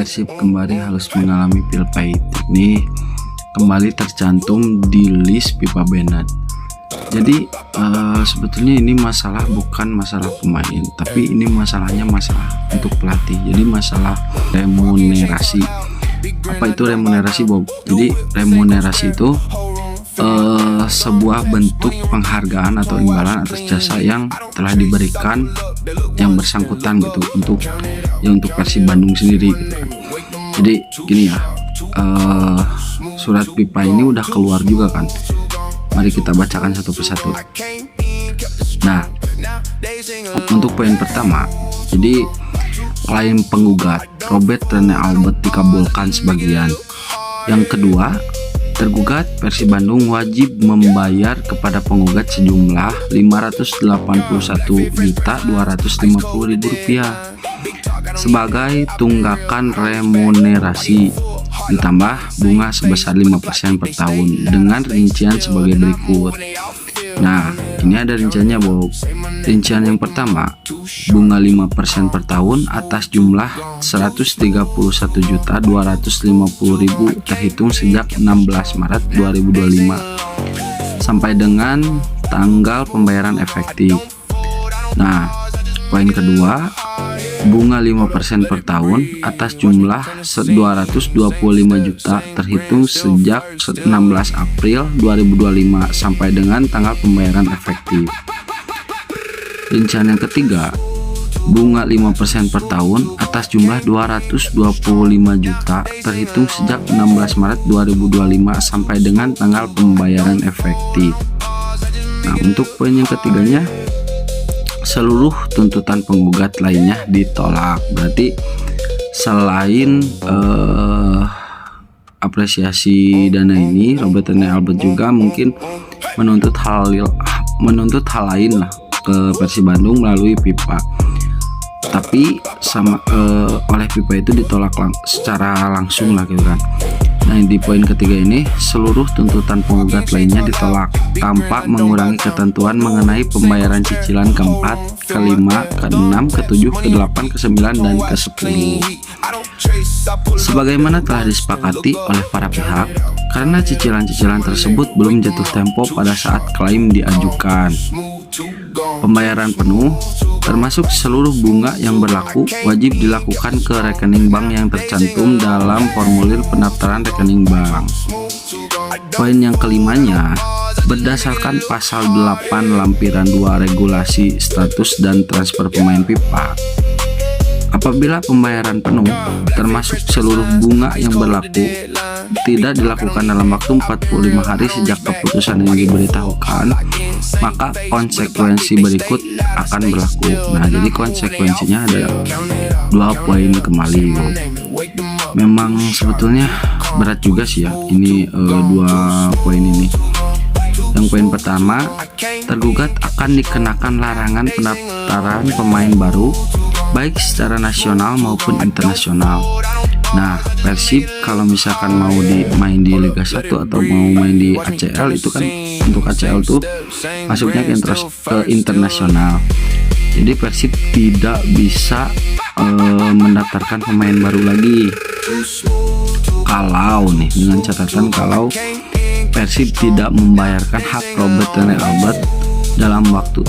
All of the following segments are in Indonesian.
Persib kembali harus mengalami pil pahit. Ini kembali tercantum di list Pipa Bennett. Jadi sebetulnya ini masalah bukan masalah pemain, tapi ini masalahnya masalah untuk pelatih. Jadi masalah remunerasi. Apa itu remunerasi, Bob? Jadi remunerasi itu sebuah bentuk penghargaan atau imbalan atas jasa yang telah diberikan yang bersangkutan gitu untuk Persib Bandung sendiri gitu kan. Jadi gini ya, surat pipa ini udah keluar juga kan. Mari kita bacakan satu persatu. Nah, untuk poin pertama, jadi klaim penggugat Robert Rene Albert dikabulkan sebagian. Yang kedua, tergugat Persib Bandung wajib membayar kepada penggugat sejumlah Rp581.250.000 sebagai tunggakan remunerasi ditambah bunga sebesar 5% per tahun dengan rincian sebagai berikut. Nah, ini ada rinciannya, Bob. Rincian yang pertama, bunga 5% per tahun atas jumlah 131.250.000 terhitung sejak 16 Maret 2025 sampai dengan tanggal pembayaran efektif. Nah, poin kedua, bunga 5% per tahun atas jumlah 225 juta terhitung sejak 16 April 2025 sampai dengan tanggal pembayaran efektif. Rincian yang ketiga, bunga 5% per tahun atas jumlah 225 juta terhitung sejak 16 Maret 2025 sampai dengan tanggal pembayaran efektif. Nah, untuk poin yang ketiganya, seluruh tuntutan penggugat lainnya ditolak. Berarti selain apresiasi dana ini, Robert Rene Albert juga mungkin menuntut hal lain lah ke Persib Bandung melalui pipa. Tapi oleh pipa itu ditolak secara langsung lah gitu kan. Nah, di poin ketiga ini, seluruh tuntutan penggugat lainnya ditolak tanpa mengurangi ketentuan mengenai pembayaran cicilan ke-4, ke-5, ke-6, ke-7, ke-8, ke-9, dan ke-10. Sebagaimana telah disepakati oleh para pihak, karena cicilan-cicilan tersebut belum jatuh tempo pada saat klaim diajukan. Pembayaran penuh, termasuk seluruh bunga yang berlaku, wajib dilakukan ke rekening bank yang tercantum dalam formulir pendaftaran rekening bank. Poin yang kelimanya, berdasarkan pasal 8 lampiran 2 regulasi status dan transfer pemain pipa, apabila pembayaran penuh termasuk seluruh bunga yang berlaku tidak dilakukan dalam waktu 45 hari sejak keputusan yang diberitahukan, maka konsekuensi berikut akan berlaku. Nah, jadi konsekuensinya ada 2 poin kembali. Memang sebetulnya berat juga sih ya ini 2 poin ini. Yang poin pertama, tergugat akan dikenakan larangan pendaftaran pemain baru baik secara nasional maupun internasional. Nah, Persib kalau misalkan mau main di Liga 1 atau mau main di ACL itu kan, untuk ACL tuh masuknya ke internasional. Jadi Persib tidak bisa mendaftarkan pemain baru lagi. Kalau nih, dengan catatan kalau Persib tidak membayarkan hak Robert Rene Albert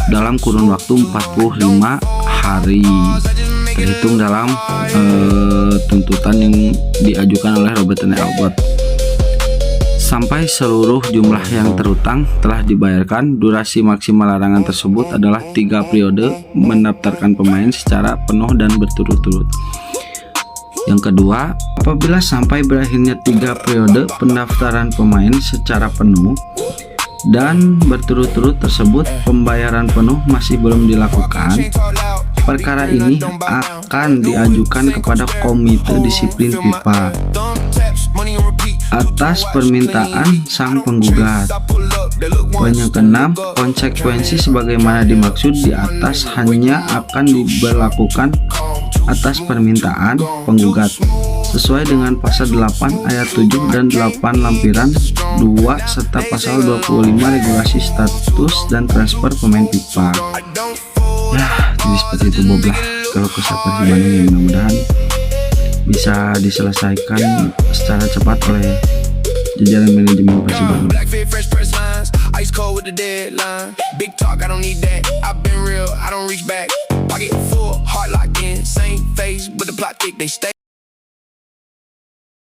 dalam kurun waktu 45 hari terhitung dalam tuntutan yang diajukan oleh Robert Rene Albert. Sampai seluruh jumlah yang terutang telah dibayarkan, durasi maksimal larangan tersebut adalah 3 periode mendaftarkan pemain secara penuh dan berturut-turut. Yang kedua, apabila sampai berakhirnya 3 periode pendaftaran pemain secara penuh dan berturut-turut tersebut pembayaran penuh masih belum dilakukan, perkara ini akan diajukan kepada Komite Disiplin FIFA atas permintaan sang penggugat. Poin yang keenam, konsekuensi sebagaimana dimaksud di atas hanya akan diberlakukan atas permintaan penggugat sesuai dengan pasal 8 ayat 7 dan 8 lampiran 2 serta pasal 25 regulasi status dan transfer pemain pipa. Ya, jadi seperti itu Bob lah kalau kesah Persib Bandung, yang mudah-mudahan bisa diselesaikan secara cepat oleh jajaran manajemen Persibandung. Black fit, fresh press lines, ice cold with the deadline. Big talk, I don't need that. I've been real, I don't reach back. Pocket full, heart locked in, same face, but the plot thick, they stay.